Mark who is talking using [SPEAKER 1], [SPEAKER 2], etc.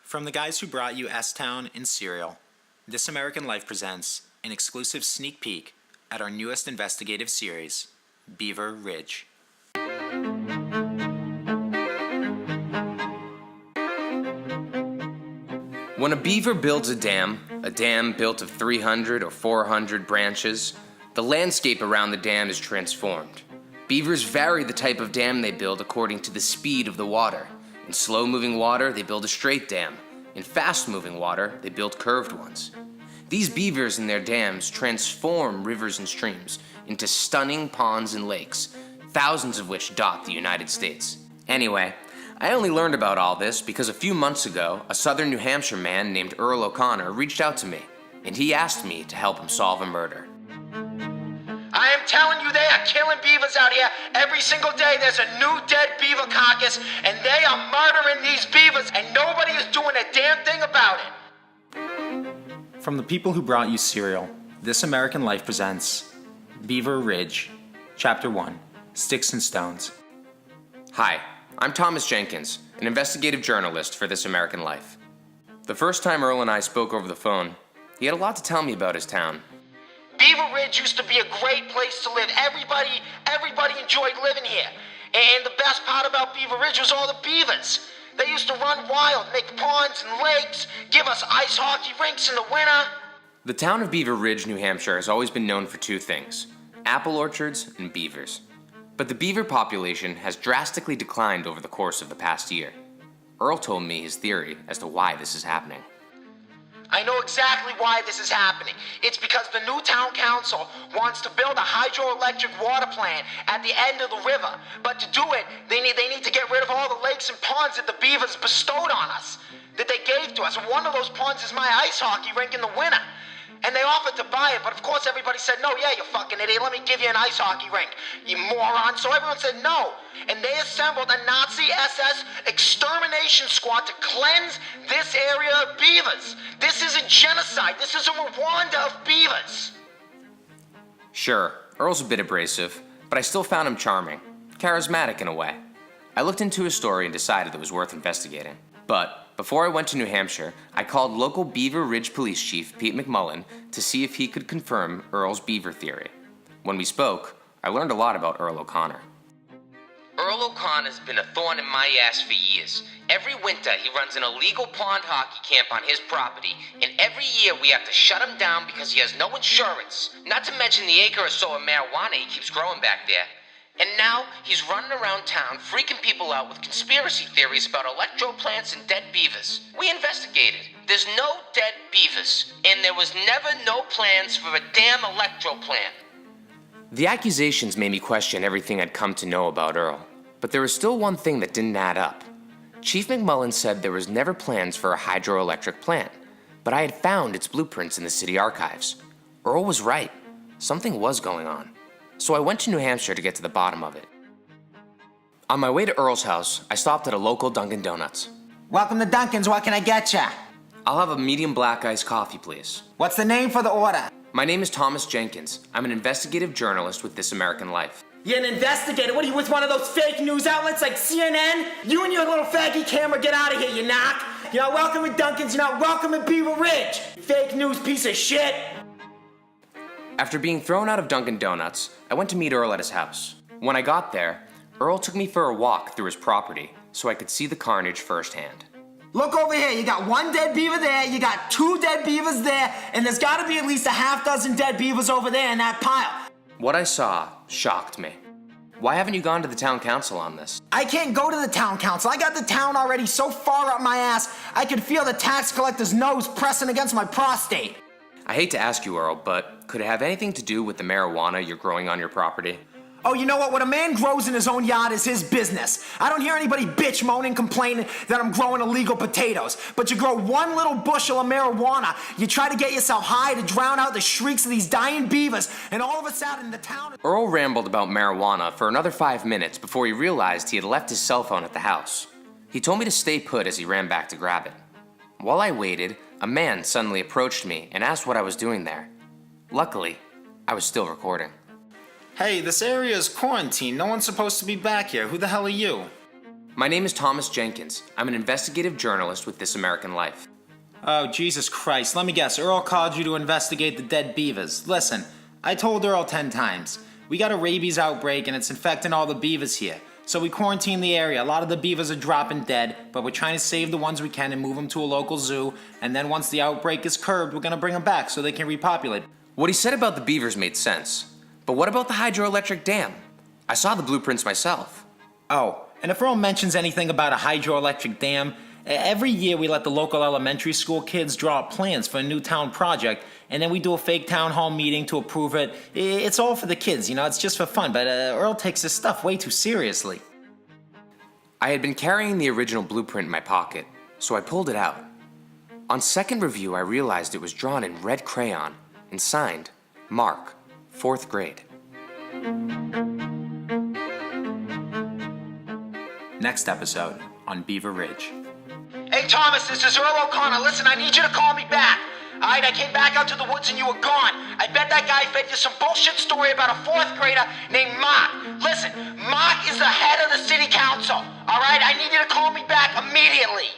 [SPEAKER 1] From the guys who brought you S-Town and Serial, This American Life presents an exclusive sneak peek at our newest investigative series, Beaver Ridge.
[SPEAKER 2] When a beaver builds a dam built of 300 or 400 branches, the landscape around the dam is transformed. Beavers vary the type of dam they build according to the speed of the water. In slow-moving water, they build a straight dam. In fast-moving water, they build curved ones. These beavers and their dams transform rivers and streams into stunning ponds and lakes, thousands of which dot the United States. Anyway, I only learned about all this because a few months ago, a southern New Hampshire man named Earl O'Connor reached out to me, and he asked me to help him solve a murder.
[SPEAKER 3] I am telling you, they are killing beavers out here. Every single day there's a new dead beaver carcass, and they are murdering these beavers, and nobody is doing a damn thing about it.
[SPEAKER 1] From the people who brought you Serial, This American Life presents Beaver Ridge, Chapter 1, Sticks and Stones.
[SPEAKER 2] Hi, I'm Thomas Jenkins, an investigative journalist for This American Life. The first time Earl and I spoke over the phone, he had a lot to tell me about his town.
[SPEAKER 3] Beaver Ridge used to be a great place to live. Everybody enjoyed living here. And the best part about Beaver Ridge was all the beavers. They used to run wild, make ponds and lakes, give us ice hockey rinks in the winter.
[SPEAKER 2] The town of Beaver Ridge, New Hampshire has always been known for two things: apple orchards and beavers. But the beaver population has drastically declined over the course of the past year. Earl told me his theory as to why this is happening.
[SPEAKER 3] I know exactly why this is happening. It's because the new town council wants to build a hydroelectric water plant at the end of the river. But to do it, they need to get rid of all the lakes and ponds that the beavers bestowed on us, that they gave to us. And one of those ponds is my ice hockey rink in the winter. And they offered to buy it, but of course everybody said, no, yeah, you fucking idiot, let me give you an ice hockey rink, you moron. So everyone said no. And they assembled a Nazi SS extermination squad to cleanse this area of beavers. This is a genocide. This is a Rwanda of beavers.
[SPEAKER 2] Sure, Earl's a bit abrasive, but I still found him charming, charismatic in a way. I looked into his story and decided it was worth investigating. But before I went to New Hampshire, I called local Beaver Ridge Police Chief Pete McMullen to see if he could confirm Earl's beaver theory. When we spoke, I learned a lot about Earl O'Connor.
[SPEAKER 4] Earl O'Connor's been a thorn in my ass for years. Every winter, he runs an illegal pond hockey camp on his property, and every year we have to shut him down because he has no insurance. Not to mention the acre or so of marijuana he keeps growing back there. And now, he's running around town freaking people out with conspiracy theories about electro plants and dead beavers. We investigated. There's no dead beavers, and there was never no plans for a damn electro plant.
[SPEAKER 2] The accusations made me question everything I'd come to know about Earl, but there was still one thing that didn't add up. Chief McMullen said there was never plans for a hydroelectric plant, but I had found its blueprints in the city archives. Earl was right. Something was going on. So I went to New Hampshire to get to the bottom of it. On my way to Earl's house, I stopped at a local Dunkin' Donuts.
[SPEAKER 5] Welcome to Dunkin's, what can I get ya?
[SPEAKER 2] I'll have a medium black iced coffee, please.
[SPEAKER 5] What's the name for the order?
[SPEAKER 2] My name is Thomas Jenkins. I'm an investigative journalist with This American Life.
[SPEAKER 5] You're an investigator? What are you, with one of those fake news outlets like CNN? You and your little faggy camera, get out of here, you knock. You're not welcome at Dunkin's, you're not welcome at Beaver Ridge. Fake news piece of shit.
[SPEAKER 2] After being thrown out of Dunkin' Donuts, I went to meet Earl at his house. When I got there, Earl took me for a walk through his property so I could see the carnage firsthand.
[SPEAKER 5] Look over here, you got one dead beaver there, you got two dead beavers there, and there's gotta be at least a half dozen dead beavers over there in that pile.
[SPEAKER 2] What I saw shocked me. Why haven't you gone to the town council on this?
[SPEAKER 5] I can't go to the town council. I got the town already so far up my ass, I could feel the tax collector's nose pressing against my prostate.
[SPEAKER 2] I hate to ask you, Earl, but could it have anything to do with the marijuana you're growing on your property?
[SPEAKER 5] Oh, you know what? What a man grows in his own yard is his business. I don't hear anybody bitch, moaning, complaining that I'm growing illegal potatoes. But you grow one little bushel of marijuana, you try to get yourself high to drown out the shrieks of these dying beavers, and all of a sudden the town...
[SPEAKER 2] Earl rambled about marijuana for another 5 minutes before he realized he had left his cell phone at the house. He told me to stay put as he ran back to grab it. While I waited, a man suddenly approached me and asked what I was doing there. Luckily, I was still recording.
[SPEAKER 1] Hey, this area is quarantined. No one's supposed to be back here. Who the hell are you?
[SPEAKER 2] My name is Thomas Jenkins. I'm an investigative journalist with This American Life.
[SPEAKER 1] Oh, Jesus Christ. Let me guess. Earl called you to investigate the dead beavers. Listen, I told Earl 10 times. We got a rabies outbreak and it's infecting all the beavers here. So we quarantined the area. A lot of the beavers are dropping dead, but we're trying to save the ones we can and move them to a local zoo. And then once the outbreak is curbed, we're going to bring them back so they can repopulate.
[SPEAKER 2] What he said about the beavers made sense. But what about the hydroelectric dam? I saw the blueprints myself.
[SPEAKER 1] Oh, and if Earl mentions anything about a hydroelectric dam, every year we let the local elementary school kids draw up plans for a new town project, and then we do a fake town hall meeting to approve it. It's all for the kids, it's just for fun, but Earl takes this stuff way too seriously.
[SPEAKER 2] I had been carrying the original blueprint in my pocket, so I pulled it out. On second review, I realized it was drawn in red crayon and signed, Mark, 4th grade.
[SPEAKER 1] Next episode on Beaver Ridge.
[SPEAKER 3] Hey, Thomas, this is Earl O'Connor. Listen, I need you to call me back. Alright, I came back out to the woods and you were gone. I bet that guy fed you some bullshit story about a 4th grader named Mark. Listen, Mark is the head of the city council. Alright, I need you to call me back immediately.